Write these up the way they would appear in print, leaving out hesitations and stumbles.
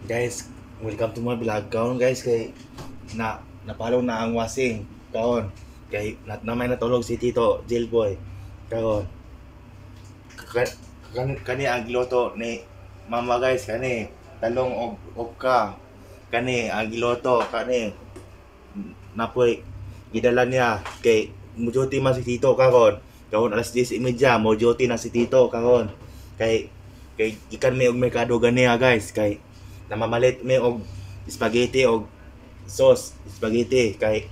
Guys, welcome to my vlog. Kaon guys kay napalo na ang wasing. Kaon kay namay natulog si Tito Jillboy. Kaon kani ang giloto ni Mama guys kani talong og ka kani ang giloto kani napoy gidala niya kay mujuti man si Tito karon. Kaon alas 10:30 mo duty na si Tito karon. Kay ikan may og merkado ganiya guys kay namamalit mi og spaghetti og sauce spaghetti kay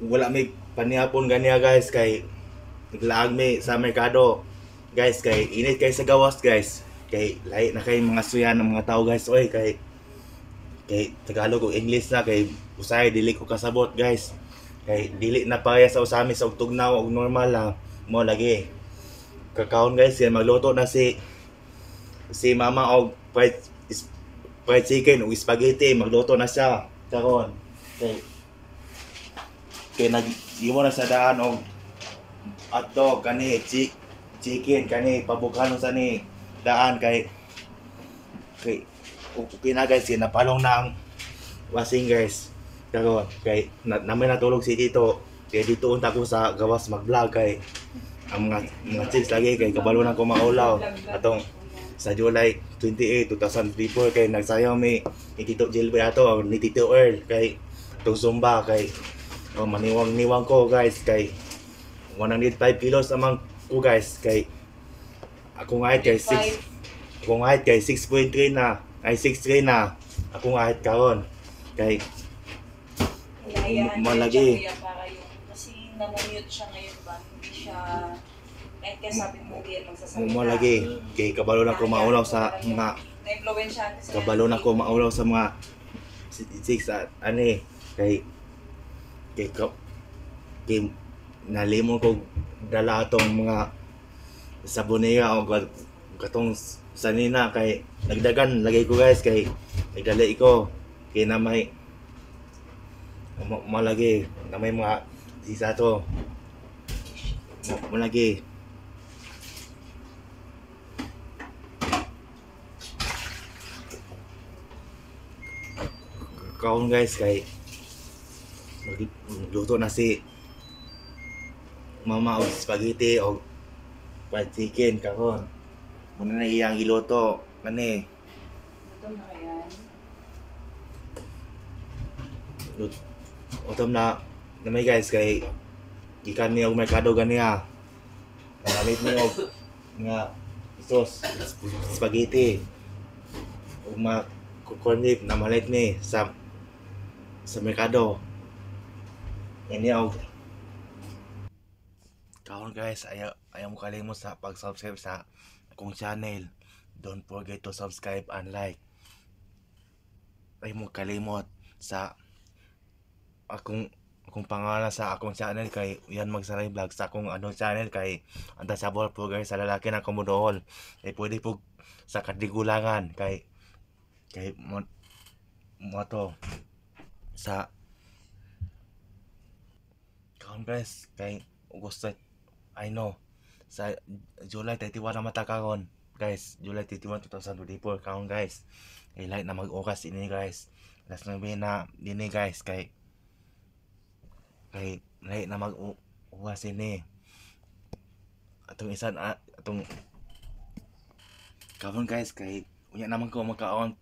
wala may panihapon ganiya guys kay naglaag mi sa merkado guys kay init kay sa gawas guys kay lahi na kay mga suyan ng mga tao guys oy kay Tagalog o English na kay usay dili ko kasabot guys kay dili na paya sa usami sa tugnaw og normal lang mo lagi kakaon guys yan magluto na si mama og fried chicken o spaghetti magluto na siya karon kay nag-iwan na sa daan og hotdog kani chicken kani pabukano sa ni daan kay okay na guys kay napalong na ang wasing guys karon kay namin natulog si Tito kay dito unta ko sa gawas mag-vlog kay ang mga chicks lagi kay kabalo na ko maulaw atong sa July 28, 2024 kay nagsayaw mi ni Tito Jilby ato ni Tito Earl kay itong Zumba kay maniwang-niwang ko guys kay 105 kilos amang ko guys kay akong height kay 6.3 na ay 6'3 na akong height karon kay malagi kasi namumute siya ngayon ba? Hindi siya, kahit kaya sabi mo yan magsasalita. malagi kay kabalo na ko maulaw sa mga Na-influensyahan kasi kabalo na ko maulaw sa mga chicks at ani kay kay nalimon ko dala atong mga saboniya o katong sanina kay nagdagan lagay ko guys kay nagdala ko kay na may malagi na may mga sisa to malagi kaon guys kay magluto na si mama og spaghetti og fried chicken karon muna na iyang giluto kani ito na yan. utom na may guys kay ikan niya og merkado ganiya namalit niya og nga sauce spaghetti og mga corn beef namalit ni sa merkado ini og karon guys ayaw mo kalimot sa pag-subscribe sa akong channel. Don't forget to subscribe and like. Ayaw mo kalimot sa akong pangalan sa akong channel kay yan magsaray vlog sa akong channel kay Untouchable po guys sa lalaki na kumudohol kay pwede po sa kadigulangan kay mo to sa karon guys kay gusto I know sa July 31 na mata karon guys July 31, 2024 karon guys kay like na mag-oras ini guys last na na dini guys kay like na mag-oras ini atong isan atong karon guys kay unya naman ko magkaon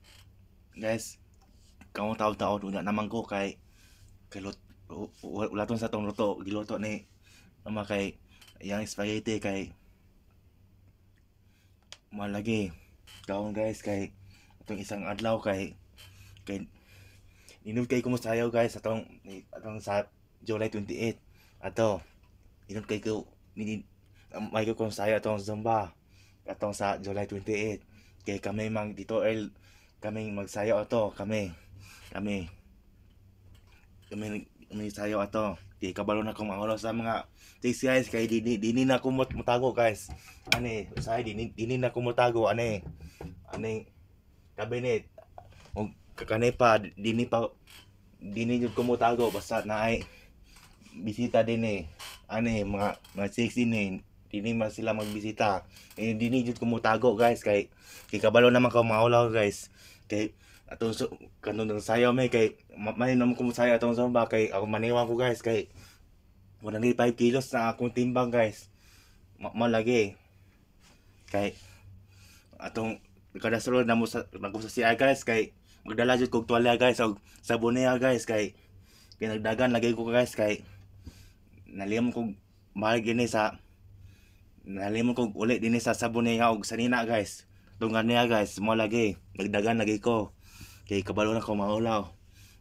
guys kaon taw-taw unya naman ko kay wala ton sa tong luto giluto ni mama kay yang spaghetti kay malagi kaon guys kay atong isang adlaw kay inud kay kumusayaw guys atong sa July 28 ato inud kay ko may ko kumusayaw atong Zumba atong sa July 28 kay kami mang dito kami magsayaw ato kami sayaw ato kay kabalo na kong maulaw sa mga chicks guys kay dini na ko mutago guys ani say dini na ko mutago ani cabinet og kanay pa dini jud ko mutago basta naay bisita din ani mga chicks din dini man sila magbisita. Dini jud ko mutago guys kay kabalo naman ko maulaw guys. Kay atong kanang sayaw may kay may naman ko sayaw atong zumba kay ako maniwan ko guys kay 105 kilos na akong timbang guys. Malagi. Kay atong kada sulod na mo sa CR guys kay magdala jud kog tuwalya guys og sabon niya guys kay kinagdagan lagi ko guys kay nalimon kog mahal gini sa nalimon kog uli dinhi sa sabon niya og sanina guys. Tungan niya guys mo lagi nagdagan lagi ko kay kabalo na ko maulaw.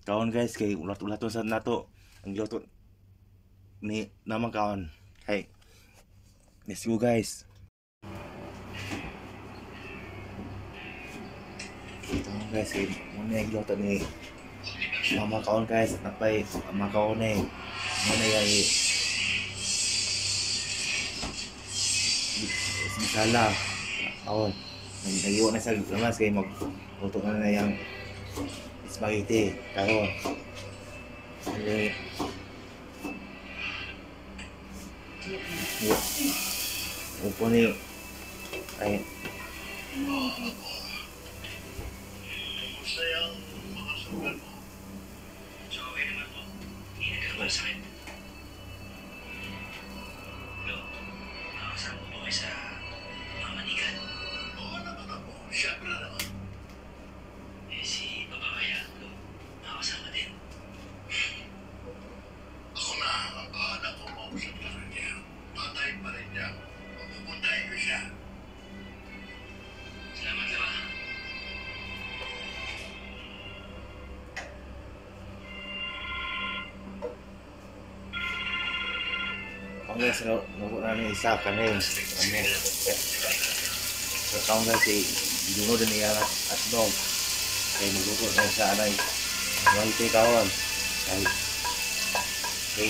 Kaon guys kay ulat-ulaton sa nato ang luto ni naman kaon. Hey. Let's go guys. Ito guys, muna yung luto ni mama kaon guys, napay mama kaon eh. Muna yung bisala. Kaon. Nag-iwan na sa lamas kaya magluto na yung spaghetti. Kaon. Hindi. Upo ni ay Gusto yung mga sugal mo. So, okay naman mo. Hindi na ka naman sakit. Lo, nakasama mo kayo sa mga manigan. Oo naman ako. Siyempre naman. Eh, si Papa kaya, Lo, nakasama din. Ako na ang bahala ko mausap na rin niya. Patay pa rin niya. Pupuntahin ko siya. Salamat naman. ang guys, nubo na ni isa kanin. So, kaon guys, ginuno din niya at dog. Kaya magluto na sa anay. Mahiti kaon. Hey.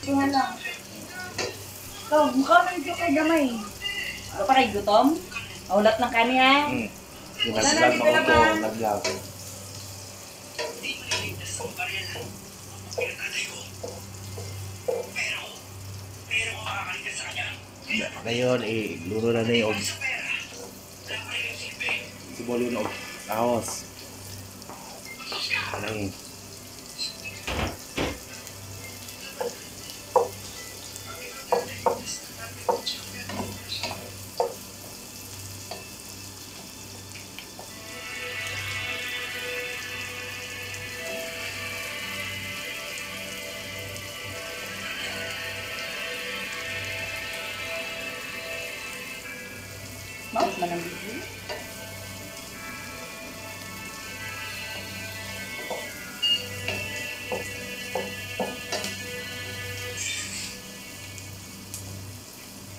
Tungan lang. Oh, mukha mo yung kay gamay. Ano pa kay gutom? Ulat ng kani ha? Ginaglag mo ito, naglag. Ngayon, luto na na yung sibol yun o ahos. Alay. Maus man ang video.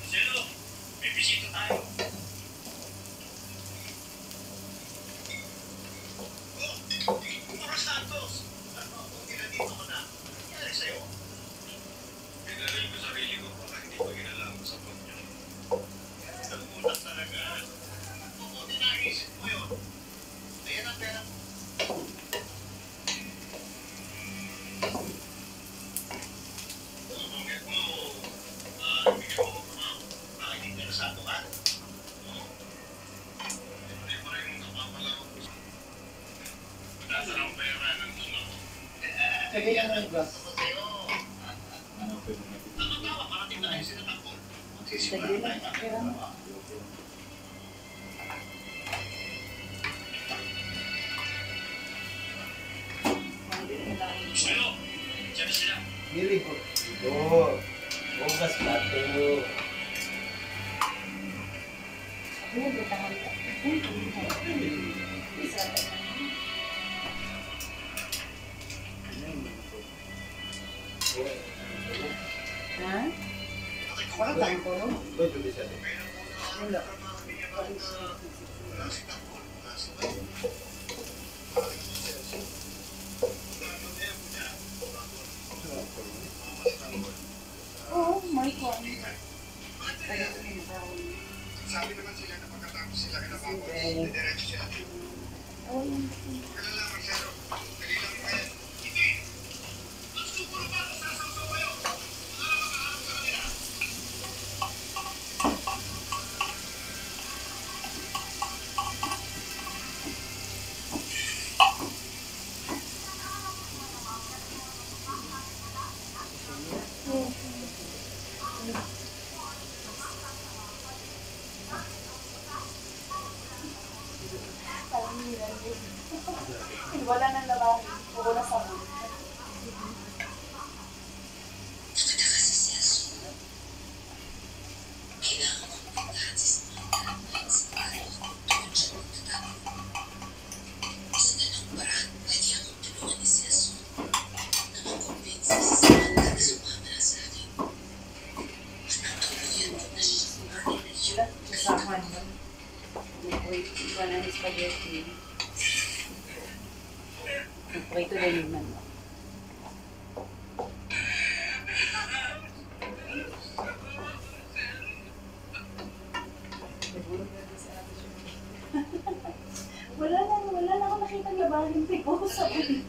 Sino? May bisita tayo. Puro Santos! Ano kung ginandito ko na? Nangyari sa'yo? Pinalay ko sarili ko para hindi ko ginalaman sa pagkakita. Nagmulat talaga Sige lang. Kaya mo. Sa'yo, dyan sila. Dili ko. Ito. Bukas plato. Ako, butangan ka. Isa ba? Ha? Bakit lang ko, no? Ito, di siya. Wala. Oo, may kwan. Kaya ko yung nakawin. Sabi naman sila na pagkatapos sila kinababos, diretso siya. Oo, yun. Kalalaman siya, dali lang pa yan. Hindi! Mas siguro ba kung sasaw kayo? Wala naman makaharap ka kanila. Wala nang labahin. Puro na sabon. Sasahan mo. Wait, iba na ni spaghetti. Prito din naman. Wala na ako nakita ng labahin. Pipo sa ulit.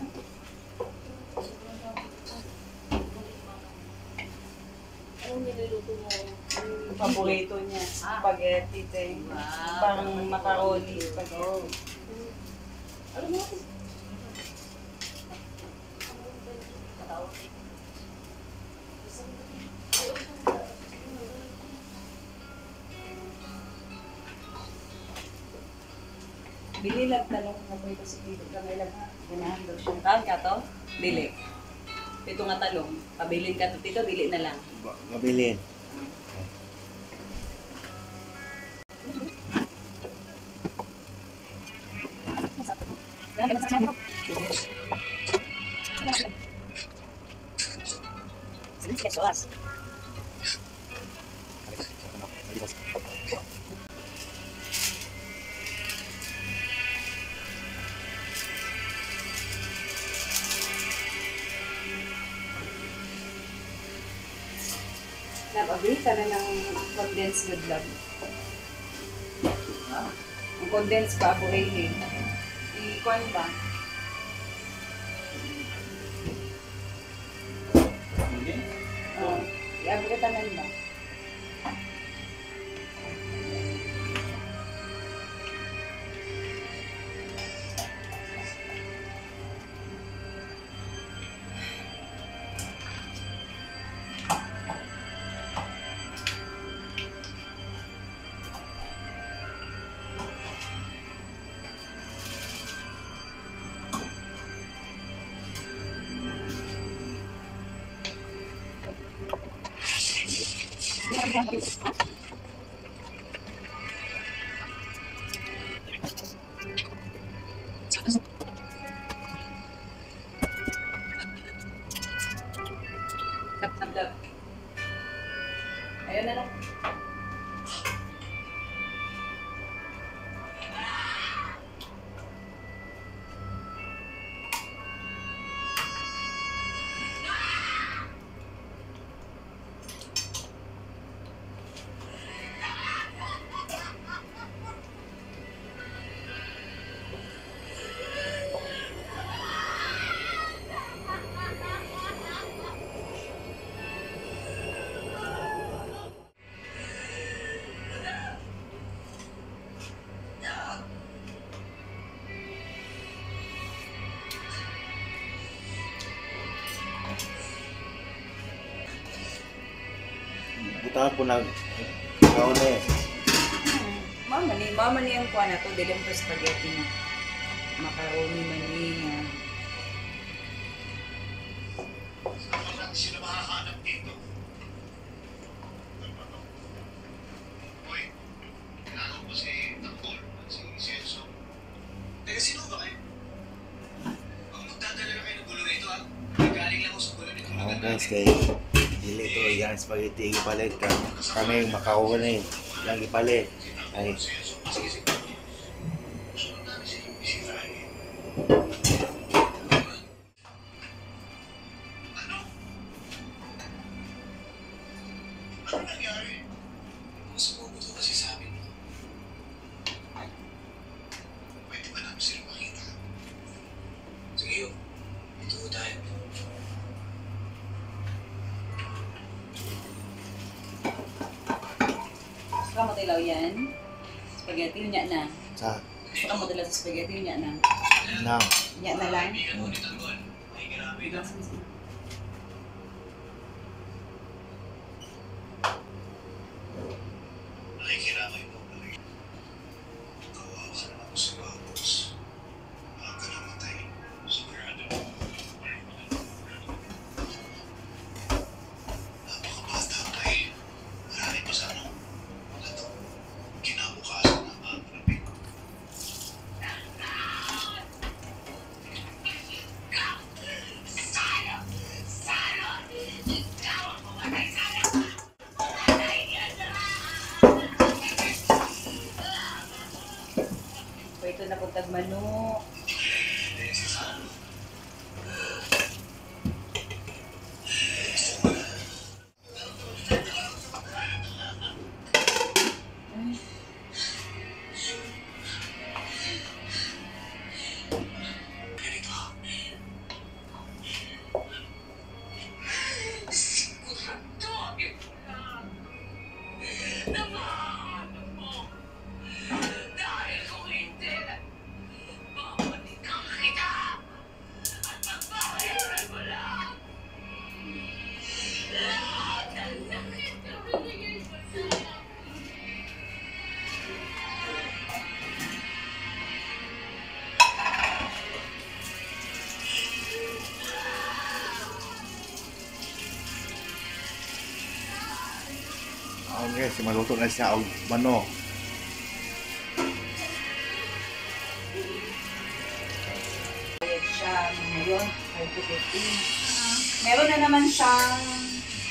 Anong niluluto mo? Paborito niya. Spaghetti, te. Parang macaroni. Spaghetti. Ano mo? Bili lang talong na po ito si Pito. Kamay lang ha. Ganahan daw siya. Kaon ka to? Bili. Ito nga talong. Pabilin ka to. Tito, bili na lang. Mabilin. Napabili ka na ng condensed good love. Ang condensed ba, abuhay i-kuan ba? I-abritanan ba? Ayun na lang. Butahan po nag kaon eh. Mama ni ang kuha na to, dilim to spaghetti na. Macaroni man niya. Sino makakahanap dito? Hoy, kailangan ko si Tangkol at si Celso. Teka, sino ba kayo? Huwag magdadala na kayo ng gulo rito, ha? Nagaling lang ako sa gulo nito. Oh guys, kay dili to yan spaghetti ipalit ka. Kami makaon eh. Lang ipalit. Ay, Celso, sige, sige. Sunod namin si Frankie. Ano? Ano nangyari? Ang sumubuto kasi sa amin. Pwede ba namin sila makita? Sige yun. Ito tayo. Gusto ka mo tilaw yan? Spaghetti, yun na. sa Gusto ka mo tilaw sa spaghetti, yun na. na. Yan na lang. Kaibigan mo ni Tanggol. Ay, grabe na. Nakikiramay mo pa rin. Kawawa naman ako sa mga boss. Aga namatay. Sigurado. Napakabata pa eh. Marami pa sa ano. Ito. Kinabukasan na mga malapit. Ito na puntag manok. Oh guys, maluto na siya og manok. Bayad siya ngayon, 5 to 15. Meron na naman siyang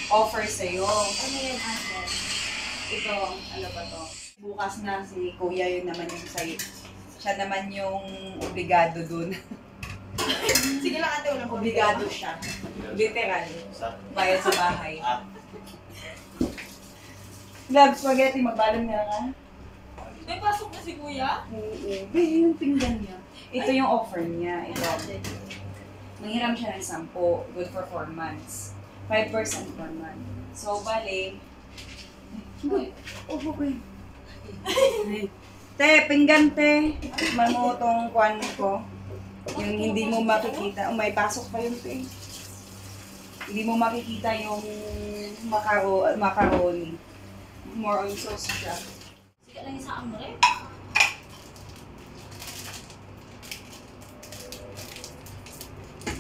offer sa'yo. Ano yan, ate? Ito, ano ba to? Bukas na si Kuya yun naman yung sa'yo. Siya naman yung obligado dun. Sige lang, ate. Walang Obligado siya. Literal. Bayad sa bahay. Love, spaghetti, magbalong na ka? May pasok na si kuya? Oo. Bay, yung pinggan niya. Ito yung offer niya. Ito. Manghiram siya ng 10. Good for 4 months. 5% per month. So, bali. Okay. Te, pinggan te. Mamutong kwan ko. Yung hindi mo makikita. Oh, may pasok pa yun te. Hindi mo makikita yung macaroni. More on sauce siya. Sige lang isa ang rin.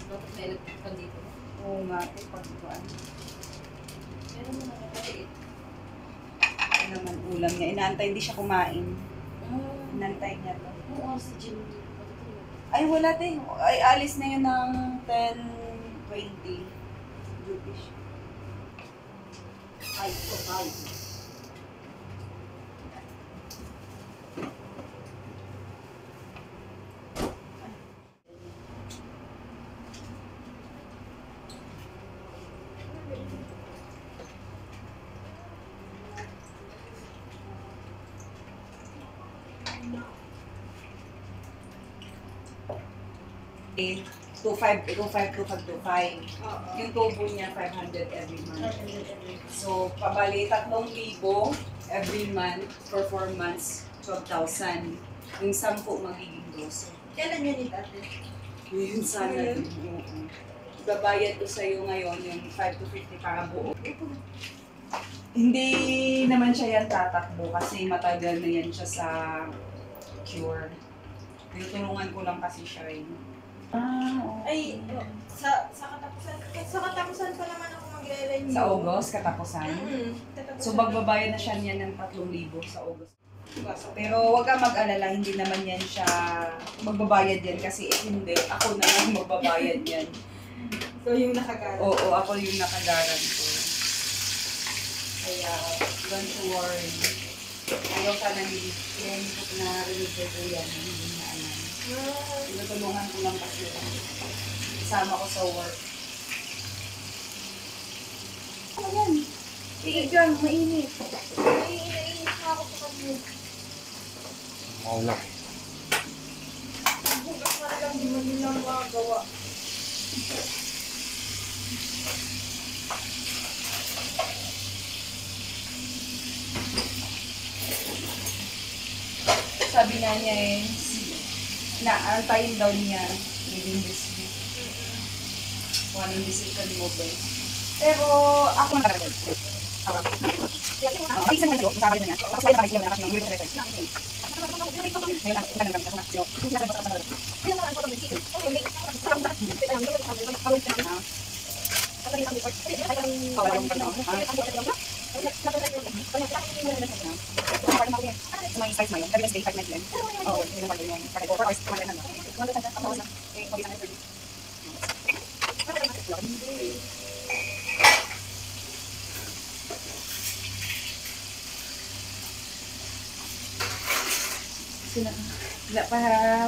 Dapat may electric pan dito. Oo nga, te, pagkuhan. Meron mo na maliit. Ano naman ulam niya. Inaantay, hindi siya kumain. Inantay niya to. Oo, si Jim. Ay, wala te. Ay, alis na yun ng 10:20. Duty siya. Ay, ito tayo. Eh, 2,525. Yung tubo niya, 500 every month. So, pabali, 3,000 every month for 4 months, 12,000. Yung 10 magiging 12. Kailan yun ito, ate? Yun sana. Oo. Babayad ko sa'yo ngayon yung 5 to 50 para buo. Hindi naman siya yan tatakbo kasi matagal na yan siya sa cure. Tinutulungan ko lang kasi siya rin. Ay, sa katapusan pa naman ako magre-renew. Sa August, katapusan. Katapusan. So, magbabayad na siya niyan ng 3,000 sa August. Pero huwag kang mag-alala, hindi naman yan siya magbabayad yan kasi if hindi, ako na lang magbabayad yan. So, yung nakagaran. Oo, ako yung nakagaran ko. Kaya, don't worry. Ayaw ka na yung na-relieve ko yan, hindi na alam. Tinutulungan ko lang kasi kasama ko sa work. Ano yan? Tigil dyan, mainit. Ay, inainis na ako sa kanya. Maulang. Bukas na lang, di man nila magagawa. Sabi nga niya naantayin daw niya within this week. Kung anong decision mo ba. Pero ako na kagawin. Ay, isang mga sabi niya. Tapos ay nakakita na kasi ng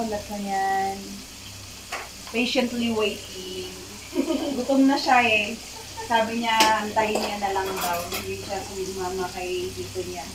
wala pa yan. Patiently waiting. Gutom na siya eh. Sabi niya, antayin niya na lang daw. Hindi siya sumama kay dito niya.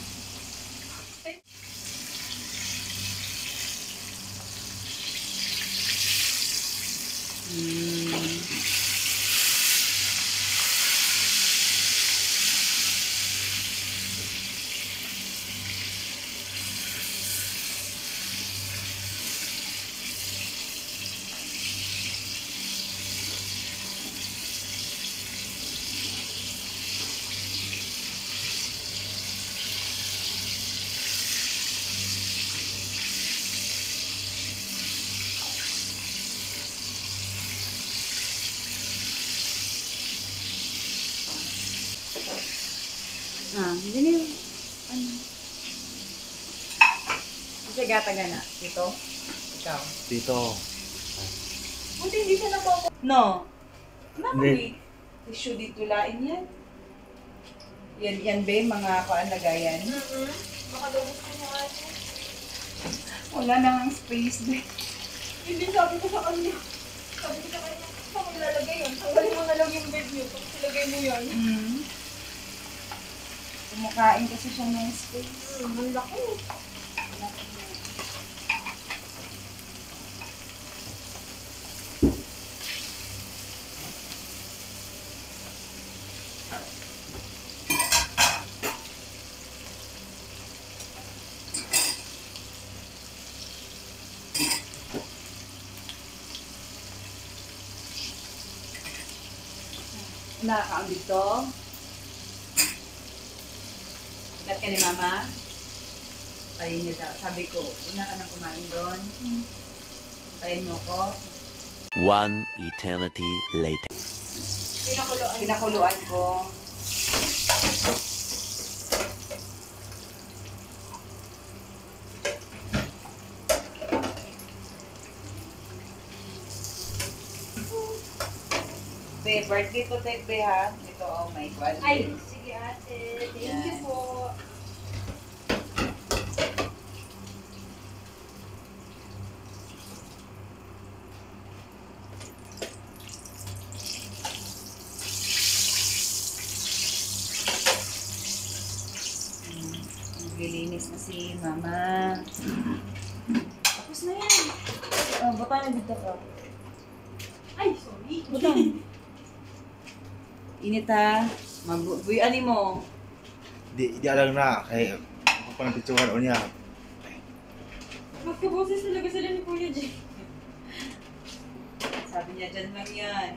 Hindi na yun. Ano? Kasi gataga na. Ito? Ikaw? Dito. Buti hindi siya nakuha. No. Ano Hindi. tissue dito lain yan? Yan ba yung mga kaanlagayan? Baka daw gusto niya ate. Wala nang space ba? Hindi, sabi ko sa kanya. Sabi ko sa kanya, saan mo nilalagay yun? Tanggalin mo na lang yung bed niyo. Tapos ilagay mo yun. Kumakain kasi siya ng space. Ang laki. Nakakaon dito. Lahat ka ni Mama. Tayin niya daw. Sabi ko, una ka nang kumain doon. Tayin mo ko. One eternity later. Pinakuluan ko. Be, birthday to take be ha. Ito, oh my God. Ay, sige ate. Thank you po. Naglilinis na si Mama. Tapos na yan. Bata na dito ka. Ay, sorry. Butang. Init ha. Magbuyan mo. Di alam na. Kaya ako pa ng picturean o niya. Magkaboses talaga sila ni Kuya J. Sabi niya, dyan lang yan.